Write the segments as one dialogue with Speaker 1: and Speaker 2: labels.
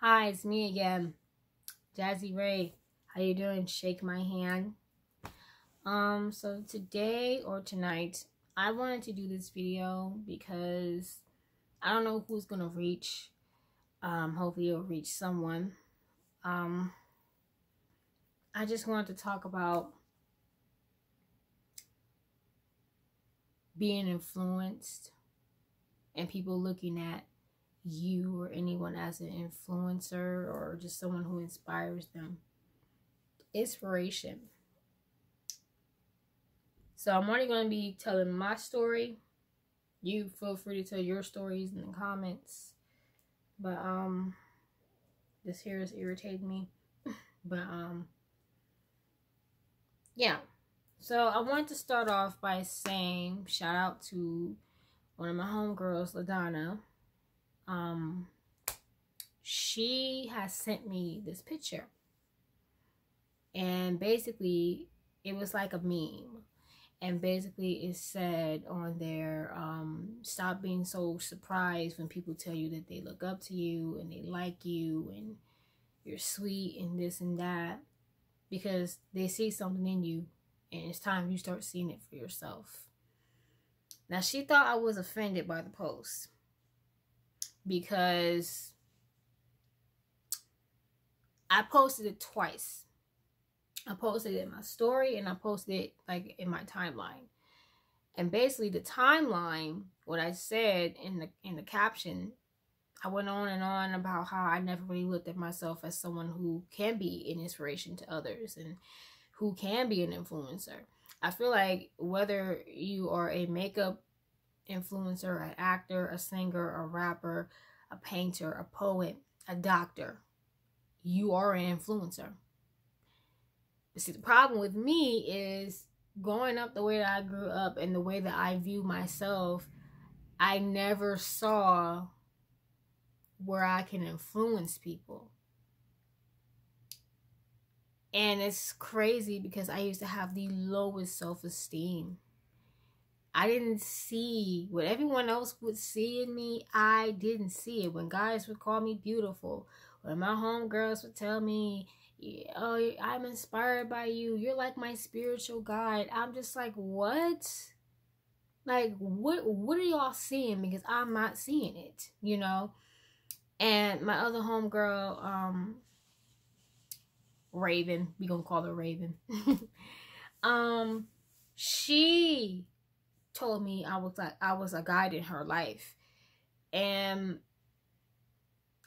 Speaker 1: Hi, it's me again, Jazzy Ray. How you doing? Shake my hand. So today or tonight, I wanted to do this video because I don't know who's gonna reach. Hopefully it'll reach someone. Um, I just wanted to talk about being influenced and people looking at you or anyone as an influencer or just someone who inspires them. Inspiration. So I'm only going to be telling my story. You feel free to tell your stories in the comments. But this here is irritating me. But yeah. So I want to start off by saying shout out to one of my homegirls, LaDonna. She has sent me this picture. And basically it was like a meme. And basically it said on there, stop being so surprised when people tell you that they look up to you and they like you and you're sweet and this and that, because they see something in you and it's time you start seeing it for yourself. Now she thought I was offended by the post because I posted it twice. I posted it in my story and I posted it like in my timeline. And basically the timeline, what I said in the caption, I went on and on about how I never really looked at myself as someone who can be an inspiration to others and who can be an influencer. I feel like whether you are a makeup influencer, an actor, a singer, a rapper, a painter, a poet, a doctor, you are an influencer. But see, the problem with me is growing up the way that I grew up and the way that I view myself, I never saw where I can influence people. And it's crazy because I used to have the lowest self-esteem. I didn't see what everyone else would see in me. I didn't see it. When guys would call me beautiful, when my homegirls would tell me, oh, I'm inspired by you, you're like my spiritual guide, I'm just like, what? Like, what are y'all seeing? Because I'm not seeing it, you know? And my other homegirl, Raven, we gonna call her Raven. She told me I was a guide in her life. And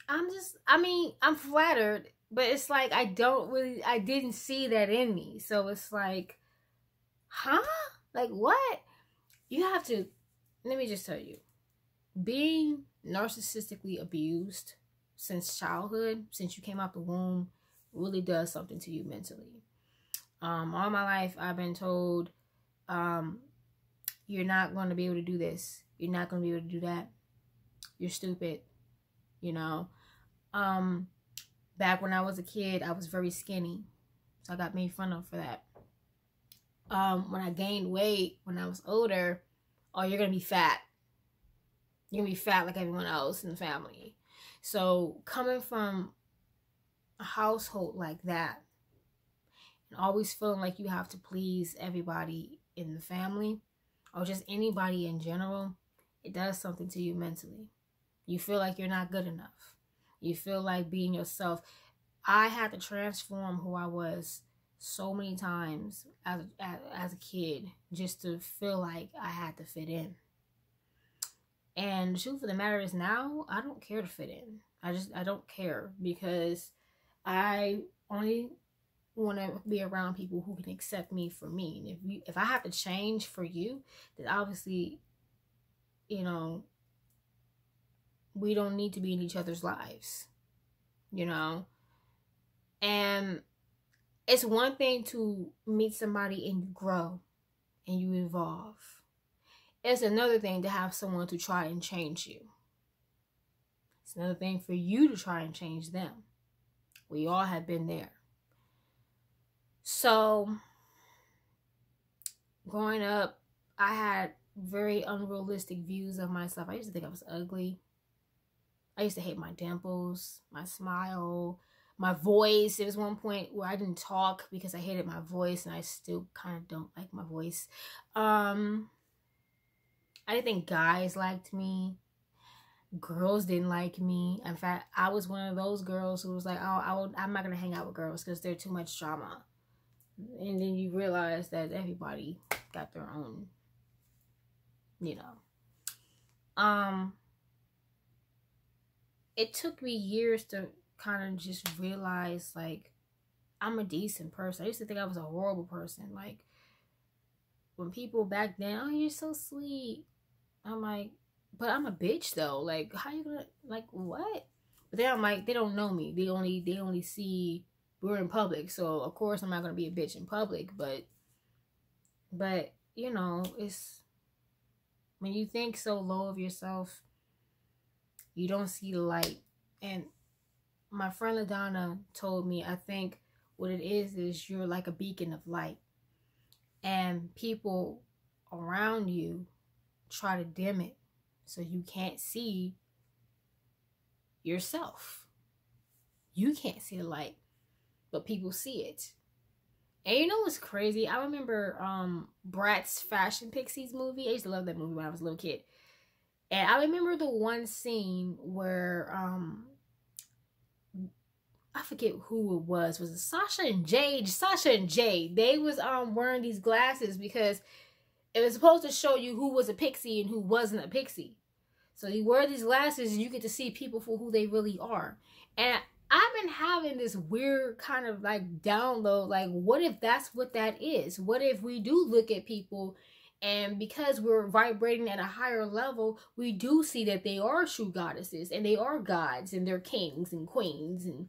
Speaker 1: I'm flattered, but it's like I didn't see that in me. So it's like, huh? Like what? You have to, let me just tell you, being narcissistically abused since childhood, since you came out the womb, really does something to you mentally. All my life I've been told, you're not going to be able to do this. You're not going to be able to do that. You're stupid. You know, back when I was a kid, I was very skinny. So I got made fun of for that. When I gained weight, when I was older, oh, you're going to be fat. You're going to be fat like everyone else in the family. So coming from a household like that, and always feeling like you have to please everybody in the family, or just anybody in general, it does something to you mentally. You feel like you're not good enough. You feel like being yourself. I had to transform who I was so many times as a kid just to feel like I had to fit in. And the truth of the matter is now, I don't care to fit in. I don't care, because I only want to be around people who can accept me for me. And if I have to change for you, then obviously, you know, we don't need to be in each other's lives, you know. And it's one thing to meet somebody and you grow and you evolve. It's another thing to have someone to try and change you. It's another thing for you to try and change them. We all have been there. So growing up, I had very unrealistic views of myself. I used to think I was ugly. I used to hate my dimples, my smile, my voice. There was one point where I didn't talk because I hated my voice, and I still kind of don't like my voice. I didn't think guys liked me. Girls didn't like me. In fact, I was one of those girls who was like, oh, I'm not going to hang out with girls because they're too much drama. And then you realize that everybody got their own, you know. It took me years to kind of just realize, like, I'm a decent person. I used to think I was a horrible person. Like, when people back then, oh, you're so sweet. I'm like, but I'm a bitch though. Like, how you gonna, like, what? But then I'm like, they don't know me. They only see we're in public. So of course I'm not gonna be a bitch in public. But you know, it's when you think so low of yourself, you don't see the light. And my friend LaDonna told me, I think what it is you're like a beacon of light, and people around you try to dim it so you can't see yourself. You can't see the light, but people see it. And you know what's crazy? I remember Bratz Fashion Pixies movie. I used to love that movie when I was a little kid. And I remember the one scene where I forget who it was. Was it Sasha and Jade? Sasha and Jade. They was wearing these glasses because it was supposed to show you who was a pixie and who wasn't a pixie. So you wear these glasses and you get to see people for who they really are. And I've been having this weird kind of like download, like, what if that's what that is? What if we do look at people, and because we're vibrating at a higher level, we do see that they are true goddesses and they are gods and they're kings and queens and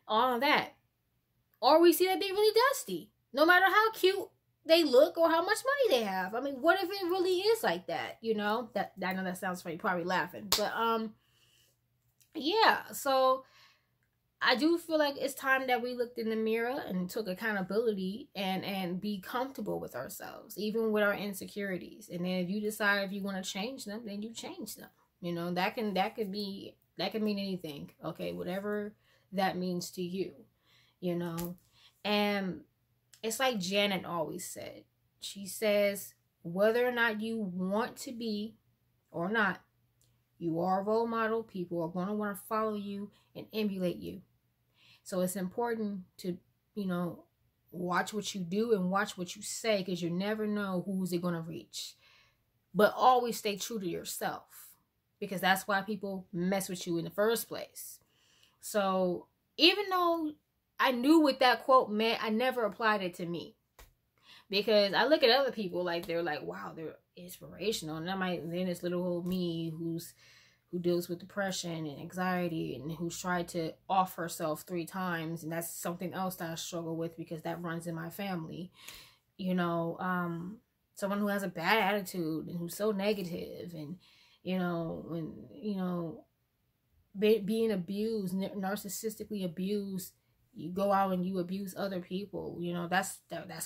Speaker 1: all of that. Or we see that they're really dusty, no matter how cute they look or how much money they have. I mean, what if it really is like that? You know, that I know that sounds funny, probably laughing, but yeah. So I do feel like it's time that we looked in the mirror and took accountability and be comfortable with ourselves, even with our insecurities. And then if you decide if you want to change them, then you change them. You know, that can mean anything. Okay, whatever that means to you, you know. And it's like Janet always said. She says, whether or not you want to be or not, you are a role model. People are going to want to follow you and emulate you. So it's important to, you know, watch what you do and watch what you say, because you never know who's it going to reach. But always stay true to yourself, because that's why people mess with you in the first place. So even though I knew what that quote meant, I never applied it to me, because I look at other people like they're like, wow, they're inspirational, and then this little old me who deals with depression and anxiety and who's tried to off herself 3 times, and that's something else that I struggle with because that runs in my family. You know, someone who has a bad attitude and who's so negative, and you know, when you know, being abused, narcissistically abused, you go out and you abuse other people. You know, that's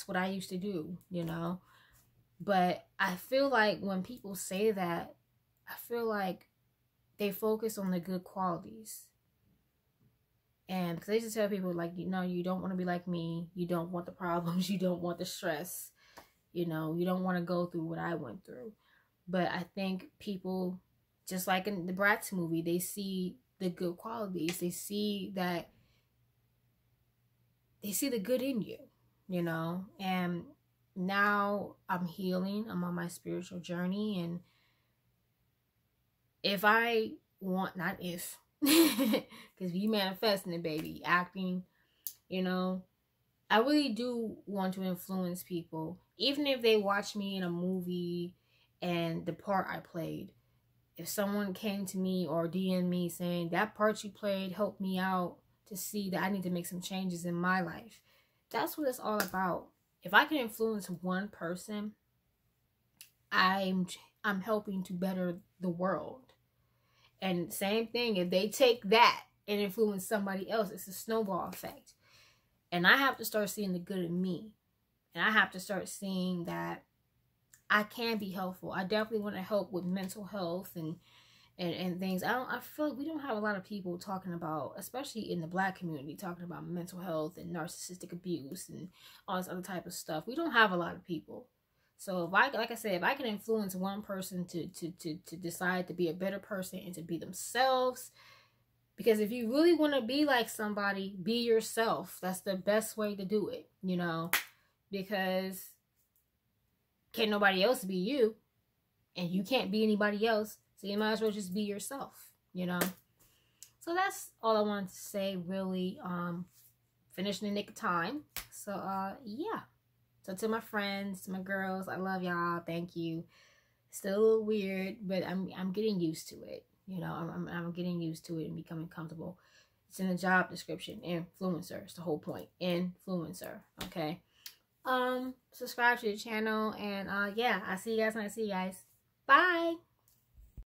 Speaker 1: what I used to do, you know. But I feel like when people say that, I feel like they focus on the good qualities. And because I used to tell people, like, you know, you don't want to be like me. You don't want the problems. You don't want the stress. You know, you don't want to go through what I went through. But I think people, just like in the Bratz movie, they see the good qualities. They see the good in you, you know. And now I'm healing. I'm on my spiritual journey. And if I want, not if, because we manifesting it, baby, acting, you know, I really do want to influence people, even if they watch me in a movie and the part I played. If someone came to me or DM'd me saying that part you played helped me out to see that I need to make some changes in my life, that's what it's all about. If I can influence one person, I'm helping to better the world. And same thing, if they take that and influence somebody else, it's a snowball effect. And I have to start seeing the good in me. And I have to start seeing that I can be helpful. I definitely want to help with mental health and things. I feel like we don't have a lot of people talking about, especially in the Black community, talking about mental health and narcissistic abuse and all this other type of stuff. We don't have a lot of people. So if I, like I said, if I can influence one person to decide to be a better person and to be themselves, because if you really want to be like somebody, be yourself. That's the best way to do it, you know, because can't nobody else be you, and you can't be anybody else. So you might as well just be yourself, you know. So that's all I wanted to say, really. Finishing the nick of time. So yeah. So to my friends, to my girls, I love y'all. Thank you. Still a little weird, but I'm getting used to it. You know, I'm getting used to it and becoming comfortable. It's in the job description. Influencer. It's the whole point. Influencer. Okay. Subscribe to the channel, and yeah, I'll see you guys when I see you guys. Bye.